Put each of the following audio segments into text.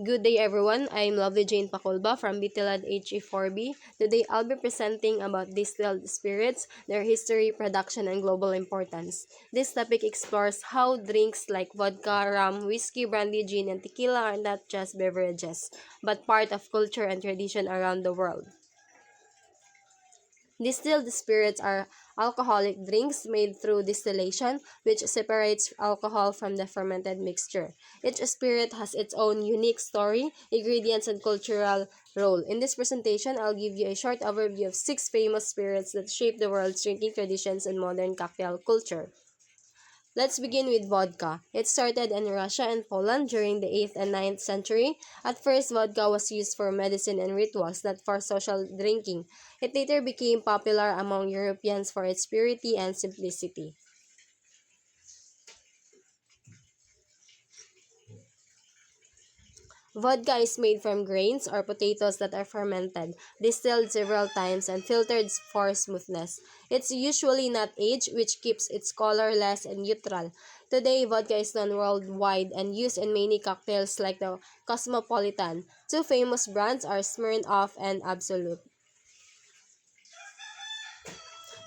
Good day everyone, I'm Lovely Jane Pacolba from Bitilad HE4B. Today I'll be presenting about distilled spirits, their history, production, and global importance. This topic explores how drinks like vodka, rum, whiskey, brandy, gin, and tequila are not just beverages, but part of culture and tradition around the world. Distilled spirits are alcoholic drinks made through distillation, which separates alcohol from the fermented mixture. Each spirit has its own unique story, ingredients, and cultural role. In this presentation, I'll give you a short overview of 6 famous spirits that shape the world's drinking traditions and modern cocktail culture. Let's begin with vodka. It started in Russia and Poland during the 8th and 9th century. At first, vodka was used for medicine and rituals, not for social drinking. It later became popular among Europeans for its purity and simplicity. Vodka is made from grains or potatoes that are fermented, distilled several times, and filtered for smoothness. It's usually not aged, which keeps its colorless and neutral. Today, vodka is known worldwide and used in many cocktails like the Cosmopolitan. Two famous brands are Smirnoff and Absolut.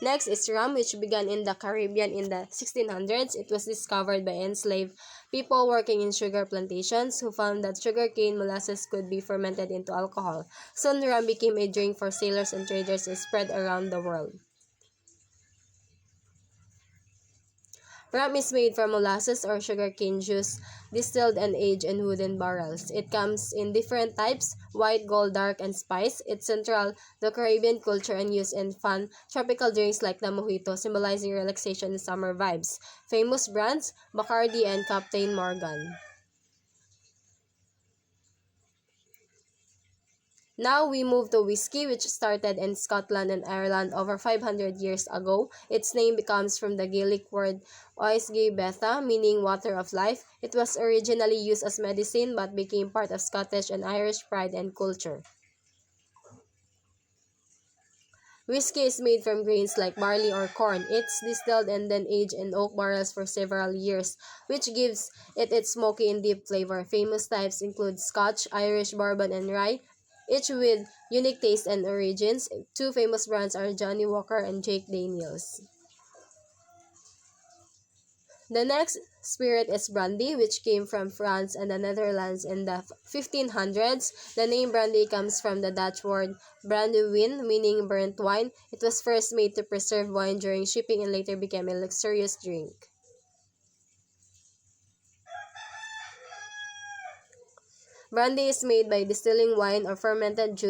Next is rum, which began in the Caribbean in the 1600s. It was discovered by enslaved people working in sugar plantations who found that sugarcane molasses could be fermented into alcohol. Soon, rum became a drink for sailors and traders and spread around the world. Rum is made from molasses or sugarcane juice, distilled and aged in wooden barrels. It comes in different types: white, gold, dark, and spice. It's central to Caribbean culture and used in fun, tropical drinks like the mojito, symbolizing relaxation and summer vibes. Famous brands: Bacardi and Captain Morgan. Now we move to whiskey, which started in Scotland and Ireland over 500 years ago. Its name comes from the Gaelic word Oisge Betha, meaning water of life. It was originally used as medicine but became part of Scottish and Irish pride and culture. Whiskey is made from grains like barley or corn. It's distilled and then aged in oak barrels for several years, which gives it its smoky and deep flavor. Famous types include Scotch, Irish, bourbon, and rye, each with unique taste and origins. Two famous brands are Johnnie Walker and Jack Daniels. The next spirit is brandy, which came from France and the Netherlands in the 1500s. The name brandy comes from the Dutch word brandewijn, meaning burnt wine. It was first made to preserve wine during shipping and later became a luxurious drink. Brandy is made by distilling wine or fermented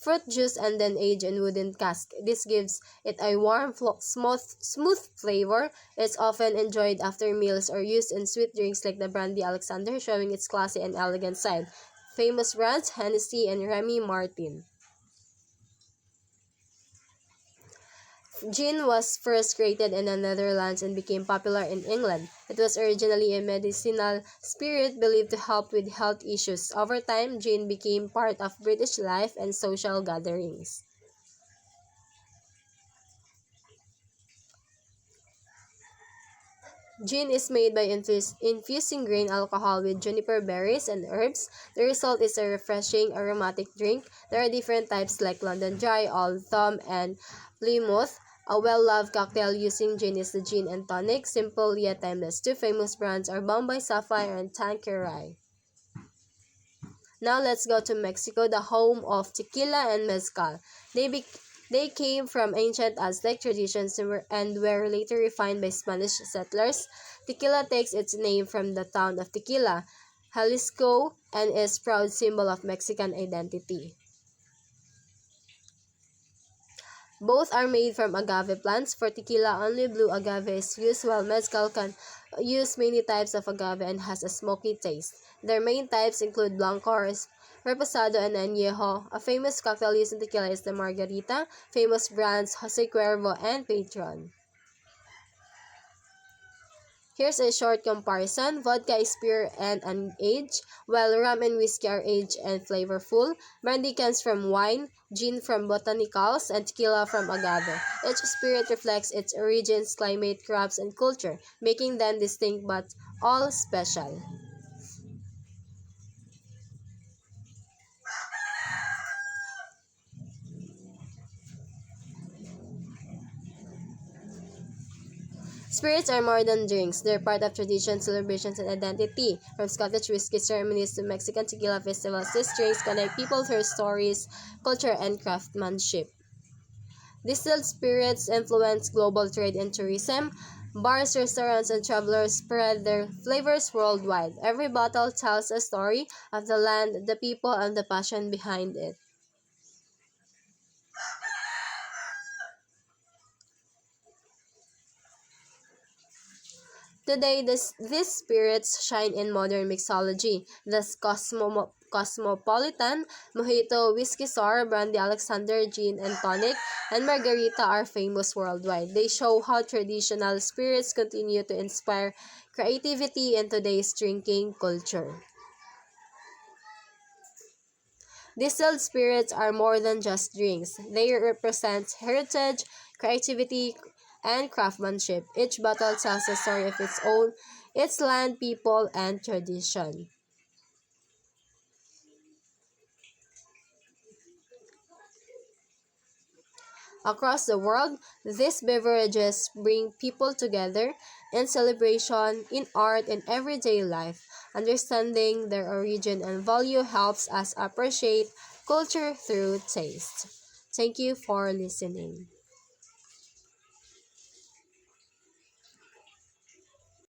fruit juice, and then aged in wooden cask. This gives it a warm, smooth flavor. It's often enjoyed after meals or used in sweet drinks like the Brandy Alexander, showing its classy and elegant side. Famous brands: Hennessy and Remy Martin. Gin was first created in the Netherlands and became popular in England. It was originally a medicinal spirit believed to help with health issues. Over time, gin became part of British life and social gatherings. Gin is made by infusing grain alcohol with juniper berries and herbs. The result is a refreshing, aromatic drink. There are different types like London Dry, Old Thumb, and Plymouth. A well-loved cocktail using gin is the Gin and Tonic, simple yet timeless. Two famous brands are Bombay Sapphire and Tanqueray. Now let's go to Mexico, the home of tequila and mezcal. They came from ancient Aztec traditions and were later refined by Spanish settlers. Tequila takes its name from the town of Tequila, Jalisco, and is a proud symbol of Mexican identity. Both are made from agave plants. For tequila, only blue agave is used, while mezcal can use many types of agave and has a smoky taste. Their main types include Blanco, Reposado, and Añejo. A famous cocktail used in tequila is the Margarita. Famous brands: Jose Cuervo and Patron. Here's a short comparison. Vodka is pure and unaged, while rum and whiskey are aged and flavorful. Brandy comes from wine, gin from botanicals, and tequila from agave. Each spirit reflects its origins, climate, crops, and culture, making them distinct but all special. Spirits are more than drinks. They're part of tradition, celebrations, and identity. From Scottish whiskey ceremonies to Mexican tequila festivals, these drinks connect people through stories, culture, and craftsmanship. Distilled spirits influence global trade and tourism. Bars, restaurants, and travelers spread their flavors worldwide. Every bottle tells a story of the land, the people, and the passion behind it. Today, these spirits shine in modern mixology. Thus, Cosmopolitan, Mojito, Whiskey Sour, Brandy Alexander, Gin and Tonic, and Margarita are famous worldwide. They show how traditional spirits continue to inspire creativity in today's drinking culture. Distilled spirits are more than just drinks. They represent heritage, creativity, and craftsmanship. Each bottle tells a story of its own, its land, people, and tradition. Across the world, these beverages bring people together in celebration, in art, and everyday life. Understanding their origin and value helps us appreciate culture through taste. Thank you for listening.